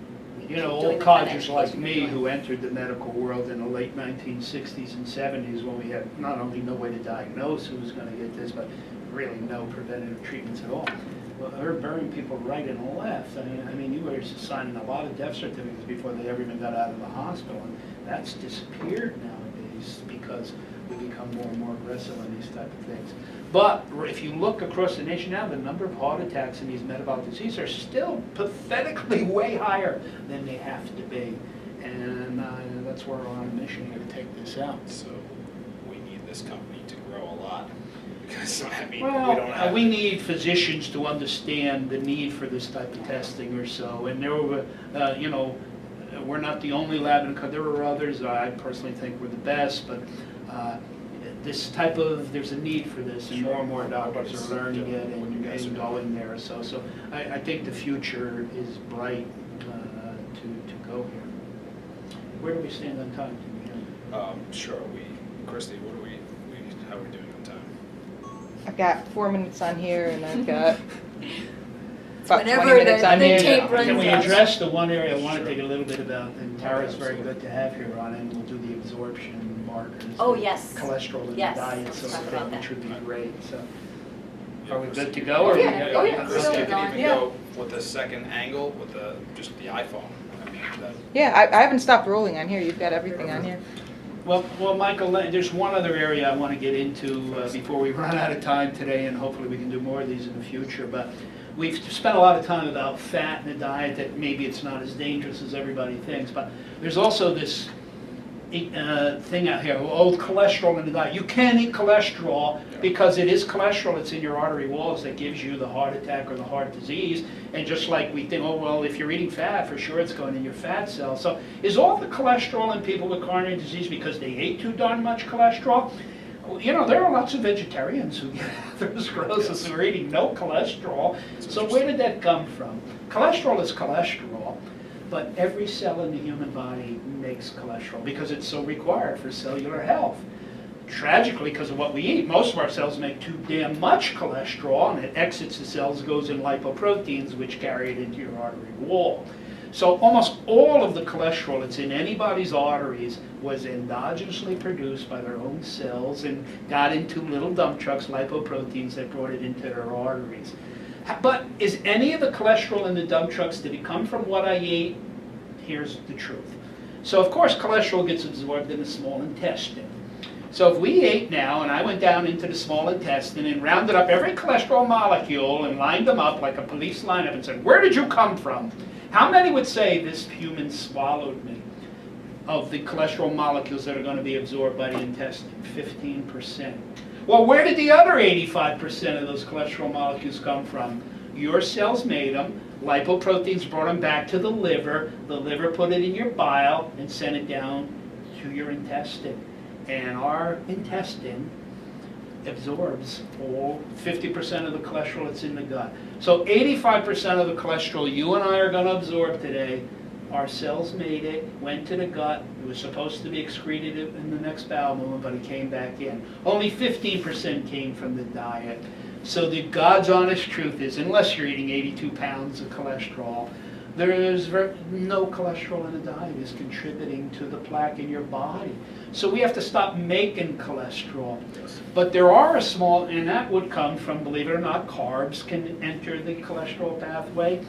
You know, keep doing old the kind of codgers like education we're me doing. who entered the medical world in the late 1960s and 70s when we had not only no way to diagnose who was going to get this, but really no preventative treatments at all. Well, they're burying people right and left. I mean, you were signing a lot of death certificates before they ever even got out of the hospital, and that's disappeared nowadays because we become more and more aggressive on these type of things. But if you look across the nation now, the number of heart attacks and these metabolic diseases are still pathetically way higher than they have to be, and that's where we're on a mission here to take this out. So we need this company to grow a lot. Because, I mean, we Well, don't have... we need physicians to understand the need for this type of testing or so. And there were, you know, we're not the only lab in the country. There are others I personally think we're the best, but this type of, there's a need for this, and more doctors are learning it and going there. So I think the future is bright to go here. Where do we stand on time? Sure, Christy, how are we doing on time? I've got 4 minutes on here, and I've got about Whenever 20 minutes the on here. tape runs Can we out. address the one area I want to take a little bit about, and Tara's very good to have here on, and we'll do the absorption markers. Oh, yes. Cholesterol in the Yes, diet, so let's talk I about think that. which would be great. So, Yeah, are we Christy, good to go? Or Yeah. Oh, yeah. Christy, Still you can even going. go with the second angle with just the iPhone. I mean, Yeah, I haven't stopped rolling on here. You've got everything on here. Well, Michael, there's one other area I want to get into before we run out of time today, and hopefully we can do more of these in the future. But we've spent a lot of time about fat in the diet, that maybe it's not as dangerous as everybody thinks. But there's also this thing out here, cholesterol in the diet. You can eat cholesterol because it is cholesterol. It's in your artery walls that gives you the heart attack or the heart disease. And just like we think, oh, well, if you're eating fat, for sure it's going in your fat cells. So is all the cholesterol in people with coronary disease because they ate too darn much cholesterol? You know, there are lots of vegetarians who get atherosclerosis who are eating no cholesterol. So where did that come from? Cholesterol is cholesterol. But every cell in the human body makes cholesterol because it's so required for cellular health. Tragically, because of what we eat, most of our cells make too damn much cholesterol, and it exits the cells, goes in lipoproteins, which carry it into your artery wall. So almost all of the cholesterol that's in anybody's arteries was endogenously produced by their own cells and got into little dump trucks, lipoproteins, that brought it into their arteries. But is any of the cholesterol in the dump trucks, did it come from what I ate? Here's the truth. So of course cholesterol gets absorbed in the small intestine. So if we ate now, and I went down into the small intestine and rounded up every cholesterol molecule and lined them up like a police lineup and said, where did you come from? How many would say this human swallowed me of the cholesterol molecules that are going to be absorbed by the intestine? 15%. Well, where did the other 85% of those cholesterol molecules come from? Your cells made them, lipoproteins brought them back to the liver put it in your bile and sent it down to your intestine. And our intestine absorbs all 50% of the cholesterol that's in the gut. So 85% of the cholesterol you and I are going to absorb today, our cells made it, went to the gut. It was supposed to be excreted in the next bowel movement, but it came back in. Only 15% came from the diet. So the God's honest truth is, unless you're eating 82 pounds of cholesterol, there is no cholesterol in the diet is contributing to the plaque in your body. So we have to stop making cholesterol. But there are a small, and that would come from, believe it or not, carbs can enter the cholesterol pathway.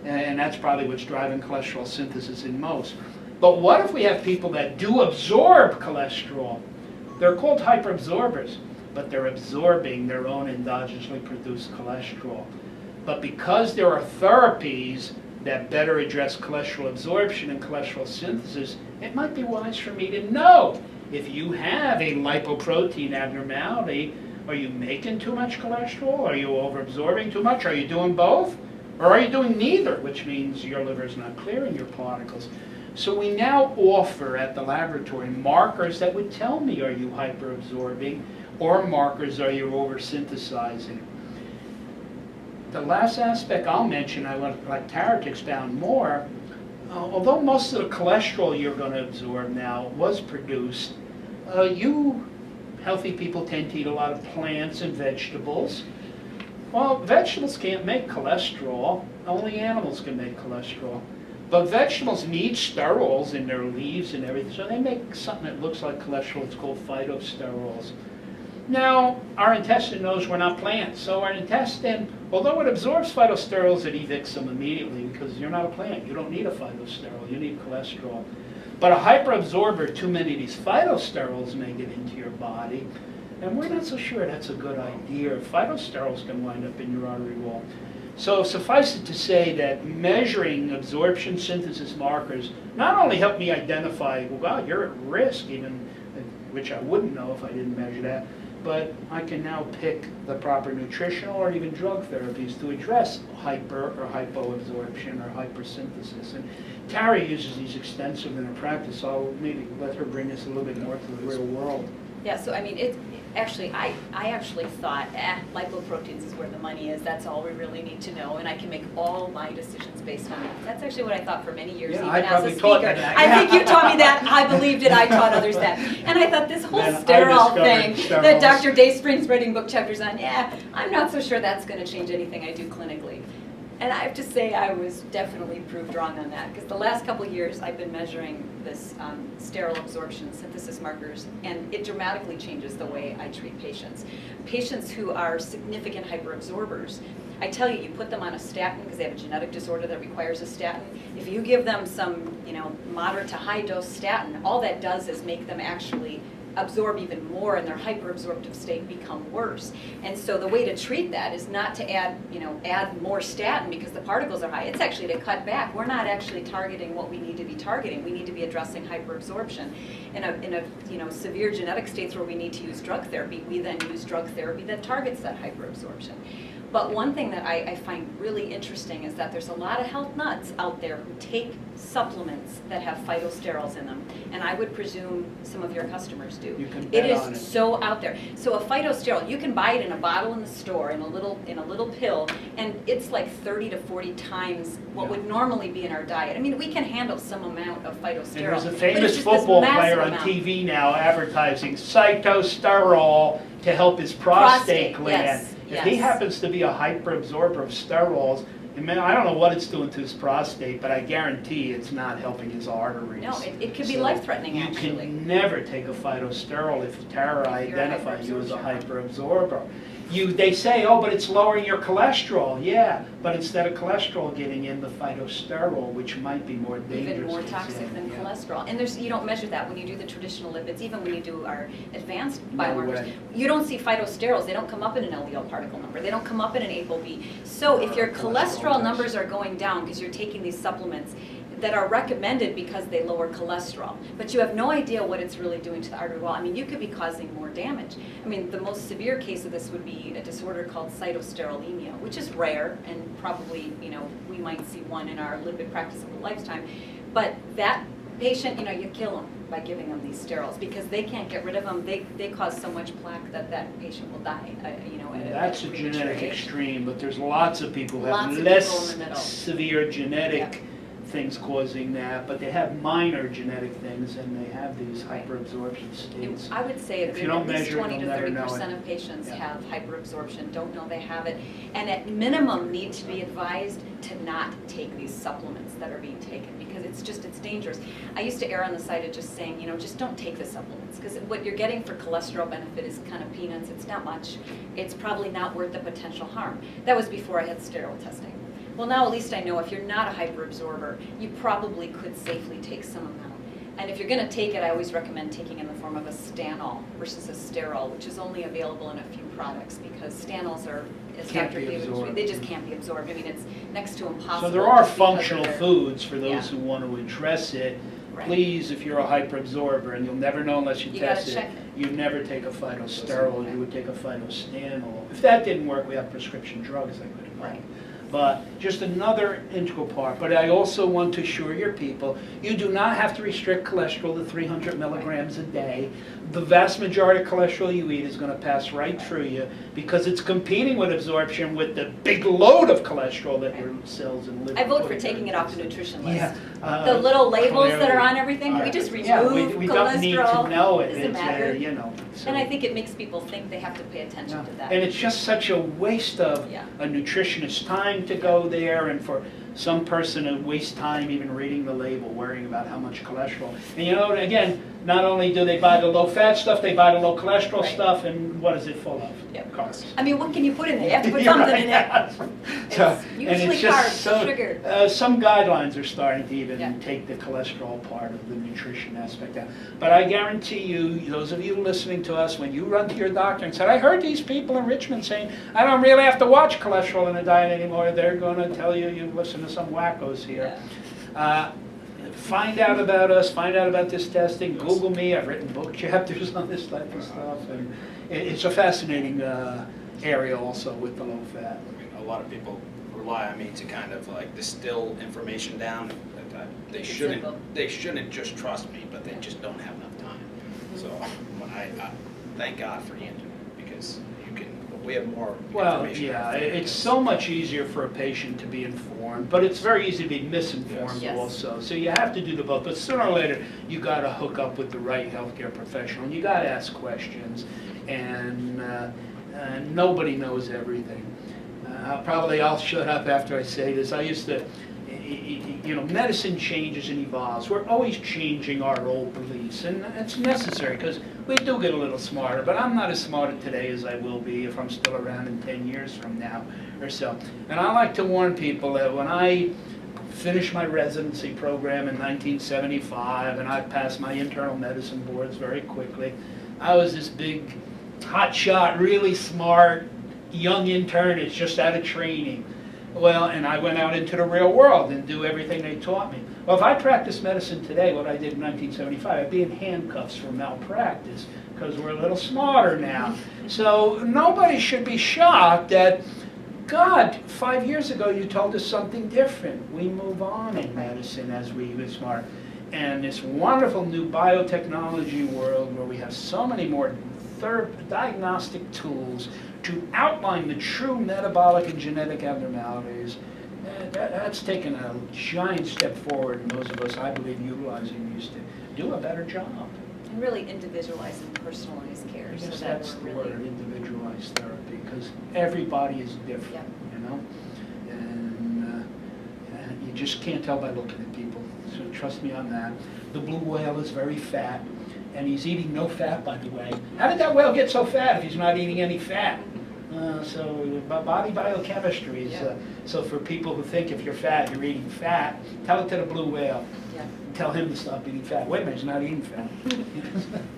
And that's probably what's driving cholesterol synthesis in most. But what if we have people that do absorb cholesterol? They're called hyperabsorbers, but they're absorbing their own endogenously produced cholesterol. But because there are therapies that better address cholesterol absorption and cholesterol synthesis, it might be wise for me to know if you have a lipoprotein abnormality, are you making too much cholesterol? Are you overabsorbing too much? Are you doing both? Or are you doing neither, which means your liver is not clearing your particles? So we now offer at the laboratory markers that would tell me, are you hyperabsorbing, or markers, are you oversynthesizing? The last aspect I'll mention, I would like Tara to expound more. Although most of the cholesterol you're going to absorb now was produced, you healthy people tend to eat a lot of plants and vegetables. Well, vegetables can't make cholesterol. Only animals can make cholesterol. But vegetables need sterols in their leaves and everything, so they make something that looks like cholesterol. It's called phytosterols. Now, our intestine knows we're not plants, so our intestine, although it absorbs phytosterols, it evicts them immediately because you're not a plant. You don't need a phytosterol. You need cholesterol. But a hyperabsorber, too many of these phytosterols may get into your body, and we're not so sure that's a good idea. Phytosterols can wind up in your artery wall. So suffice it to say that measuring absorption synthesis markers not only help me identify, well, wow, you're at risk, even, which I wouldn't know if I didn't measure that, but I can now pick the proper nutritional or even drug therapies to address hyper or hypoabsorption or hypersynthesis. And Tara uses these extensively in her practice, so I'll maybe let her bring this a little bit more to the real world. Yeah, so I mean, I actually thought, lipoproteins is where the money is. That's all we really need to know, and I can make all my decisions based on that. That's actually what I thought for many years, Yeah, even I as a probably speaker. taught you that. I think you taught me that. I believed it. I taught others that. And I thought this whole Then I sterol thing discovered that sterols. Dr. Dayspring's writing book chapters on, I'm not so sure that's going to change anything I do clinically. And I have to say I was definitely proved wrong on that, because the last couple of years I've been measuring this sterile absorption synthesis markers, and it dramatically changes the way I treat patients. Patients who are significant hyperabsorbers, I tell you, you put them on a statin because they have a genetic disorder that requires a statin. If you give them some, moderate to high dose statin, all that does is make them actually absorb even more and their hyperabsorptive state become worse. And so the way to treat that is not to add more statin because the particles are high. It's actually to cut back. We're not actually targeting what we need to be targeting. We need to be addressing hyperabsorption. In a severe genetic states where we need to use drug therapy, we then use drug therapy that targets that hyperabsorption. But one thing that I find really interesting is that there's a lot of health nuts out there who take supplements that have phytosterols in them, and I would presume some of your customers do. You can bet on it. It is so out there. So a phytosterol, you can buy it in a bottle in the store in a little pill, and it's like 30 to 40 times what would normally be in our diet. I mean, we can handle some amount of phytosterol. And there's a but it's famous just this football massive player on amount. TV now advertising Phytosterol to help his prostate gland. Yes, If he yes. happens to be a hyperabsorber of sterols, I don't know what it's doing to his prostate, but I guarantee it's not helping his arteries. No, it could be So life-threatening, you actually. can never take a phytosterol if Tara If you're a identifies you as a hyperabsorber. hyperabsorber. They say, oh, but it's lowering your cholesterol. Yeah, but instead of cholesterol getting in the phytosterol, which might be more dangerous. Even more to toxic say, than yeah. cholesterol. And you don't measure that when you do the traditional lipids, even when you do our advanced No biomarkers. way. You don't see phytosterols. They don't come up in an LDL particle number. They don't come up in an ApoB. So if your cholesterol test. numbers are going down because you're taking these supplements that are recommended because they lower cholesterol, but you have no idea what it's really doing to the artery wall. I mean, you could be causing more damage. I mean, the most severe case of this would be a disorder called cytosterolemia, which is rare, and probably, we might see one in our lipid practice of a lifetime. But that patient, you kill them by giving them these sterols because they can't get rid of them. They cause so much plaque that patient will die, That's a genetic extreme, but there's lots of people who have Lots of people less in the middle. severe genetic things causing that, but they have minor genetic things and they have these Right. hyperabsorption states. I would say If you don't at least measure it, 20 to you'll never know 30% it. of patients Yeah. have hyperabsorption, don't know they have it, and at minimum need to be advised to not take these supplements that are being taken because it's dangerous. I used to err on the side of just saying, just don't take the supplements because what you're getting for cholesterol benefit is kind of peanuts. It's not much. It's probably not worth the potential harm. That was before I had steroid testing. Well, now at least I know if you're not a hyperabsorber, you probably could safely take some amount. And if you're going to take it, I always recommend taking in the form of a stanol versus a sterol, which is only available in a few products because stanols are, as Can't Dr. be David, absorbed. they just can't be absorbed. I mean, it's next to impossible. So there are just because of functional their- foods for those Yeah. who want to address it. Right. Please, if you're a hyperabsorber, and you'll never know unless you You test gotta it, check it. you never take a phytosterol, you would take a phytostanol. If that didn't work, we have prescription drugs that could help. Right. But just another integral part. But I also want to assure your people, you do not have to restrict cholesterol to 300 milligrams a day. The vast majority of cholesterol you eat is going to pass right through you because it's competing with absorption with the big load of cholesterol that your cells and liver. I vote put for in. taking it off the nutrition list. Yeah. The little labels that are clearly. on everything, we just remove Yeah, cholesterol. we don't need to know it. Doesn't It's, matter. so- And I think it makes people think they have to pay attention Yeah. to that. And it's just such a waste of Yeah. a nutritionist's time to go there, and for some person to waste time even reading the label, worrying about how much cholesterol. And again, not only do they buy the low-fat stuff, they buy the low cholesterol Right. stuff, and what is it full of? Yep. Carbs. I mean, what can you put in there? You have to put You're something right, in it. yeah. So, It's and usually it's just carbs, so- sugar. Some guidelines are starting to even Yeah. take the cholesterol part of the nutrition aspect out. But I guarantee you, those of you listening to us, when you run to your doctor and said, I heard these people in Richmond saying, I don't really have to watch cholesterol in the diet anymore, they're going to tell you, you listen to some wackos here. Find out about us, find out about this testing, Google me, I've written book chapters on this type of stuff, and it's a fascinating area also with the low fat. I mean, a lot of people rely on me to kind of like distill information down. They It's shouldn't. simple. They shouldn't just trust me, but they just don't have enough time. So when I thank God for Andrew because we have more Well, information. yeah, it's so much easier for a patient to be informed, but it's very easy to be misinformed Yes. also. So you have to do the both, but sooner or later, you got to hook up with the right healthcare professional. You got to ask questions, and nobody knows everything. I'll shut up after I say this. I used to you know, medicine changes and evolves. We're always changing our old beliefs, and it's necessary because we do get a little smarter, but I'm not as smart today as I will be if I'm still around in 10 years from now or so. And I like to warn people that when I finished my residency program in 1975, and I passed my internal medicine boards very quickly, I was this big, hotshot, really smart, young intern that's just out of training. Well, and I went out into the real world and do everything they taught me. Well, if I practiced medicine today, what I did in 1975, I'd be in handcuffs for malpractice because we're a little smarter now. So nobody should be shocked that, God, 5 years ago you told us something different. We move on in medicine as we get smarter. And this wonderful new biotechnology world where we have so many more diagnostic tools to outline the true metabolic and genetic abnormalities, that's taken a giant step forward in those of us, I believe, utilizing these to do a better job. And really individualize and personalize care. I guess so that that's the we're word, really, individualized therapy, because everybody is different, Yep. you know? And you just can't tell by looking at people, so trust me on that. The blue whale is very fat, and he's eating no fat, by the way. How did that whale get so fat if he's not eating any fat? So body biochemistry is, Yeah. so for people who think if you're fat, you're eating fat, tell it to the blue whale. yeah. Tell him to stop eating fat. Wait a minute, he's not eating fat.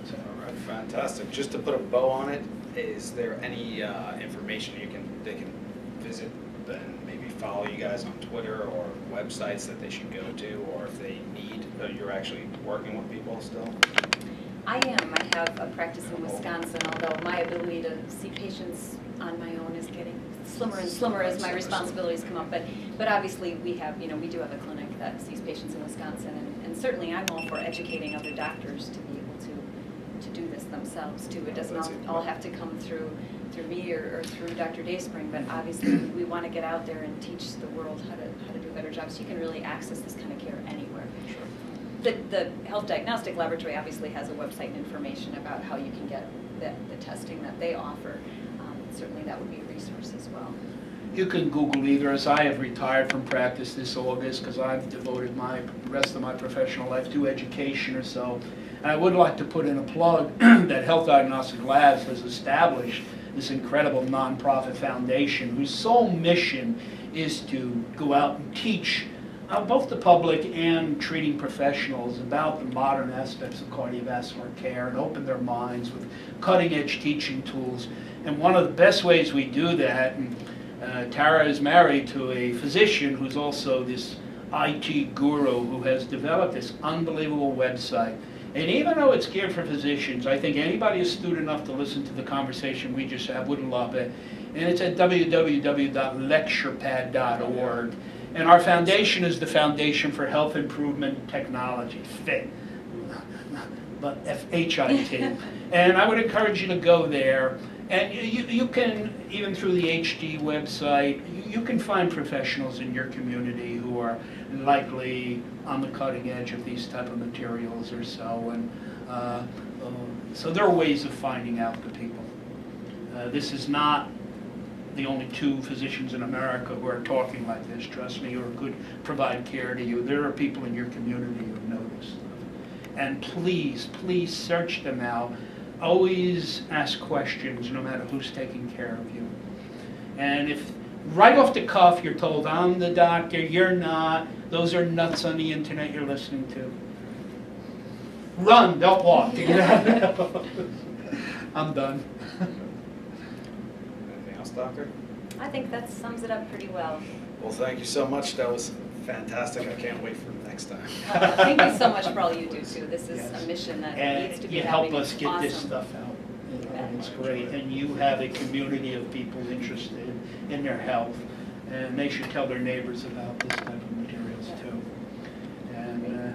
So, All right, fantastic. Just to put a bow on it, is there any information they can visit and maybe follow you guys on Twitter or websites that they should go to, or if they need, you're actually working with people still? I am. I have a practice in Wisconsin, although my ability to see patients on my own is getting slimmer and slimmer as my responsibilities come up. But obviously we have, you know, we do have a clinic that sees patients in Wisconsin, and certainly I'm all for educating other doctors to be able to do this themselves too. It doesn't all have to come through me or through Dr. Dayspring, but obviously we want to get out there and teach the world how to do a better job, so you can really access this kind of care anywhere. Sure. The Health Diagnostic Laboratory obviously has a website and information about how you can get the testing that they offer. Certainly that would be a resource as well. you can Google either, as I have retired from practice this August because I've devoted my rest of my professional life to education or so. And I would like to put in a plug that Health Diagnostic Labs has established this incredible nonprofit foundation whose sole mission is to go out and teach both the public and treating professionals about the modern aspects of cardiovascular care and open their minds with cutting-edge teaching tools. And one of the best ways we do that, and Tara is married to a physician who's also this IT guru who has developed this unbelievable website. And even though it's geared for physicians, I think anybody astute enough to listen to the conversation we just had would love it. And it's at www.lecturepad.org. And our foundation is the Foundation for Health Improvement Technology, FIT, but F-H-I-T. And I would encourage you to go there. And you can, even through the HD website, you can find professionals in your community who are likely on the cutting edge of these type of materials or so. And so there are ways of finding out the people. This is not the only two physicians in America who are talking like this, trust me, or could provide care to you. There are people in your community who know this stuff. And please, please search them out. Always ask questions, no matter who's taking care of you. And if right off the cuff you're told, I'm the doctor, you're not, those are nuts on the internet you're listening to. Run, don't walk. I'm done. Anything else, Doctor? I think that sums it up pretty well. Well, thank you so much. That was fantastic. I can't wait for the next time. Thank you so much for all you do too. This is Yes. a mission that needs to And be you help happening. us It's get this awesome. stuff out. You know, and it's great. And you have a community of people interested in their health. And they should tell their neighbors about this type of materials too. And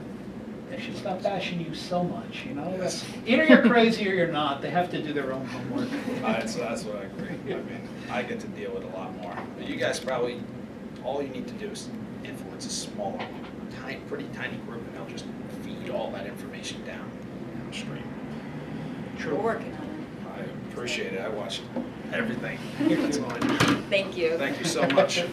they should stop bashing you so much, you know? Yes. Either you're crazy or you're not. They have to do their own homework. That's what I agree. I mean, I get to deal with a lot more. But you guys probably, all you need to do is influence a small, pretty tiny group, and they'll just feed all that information downstream. We're working on I appreciate it. I watched everything Thank that's you. on. it. Thank you. Thank you so much.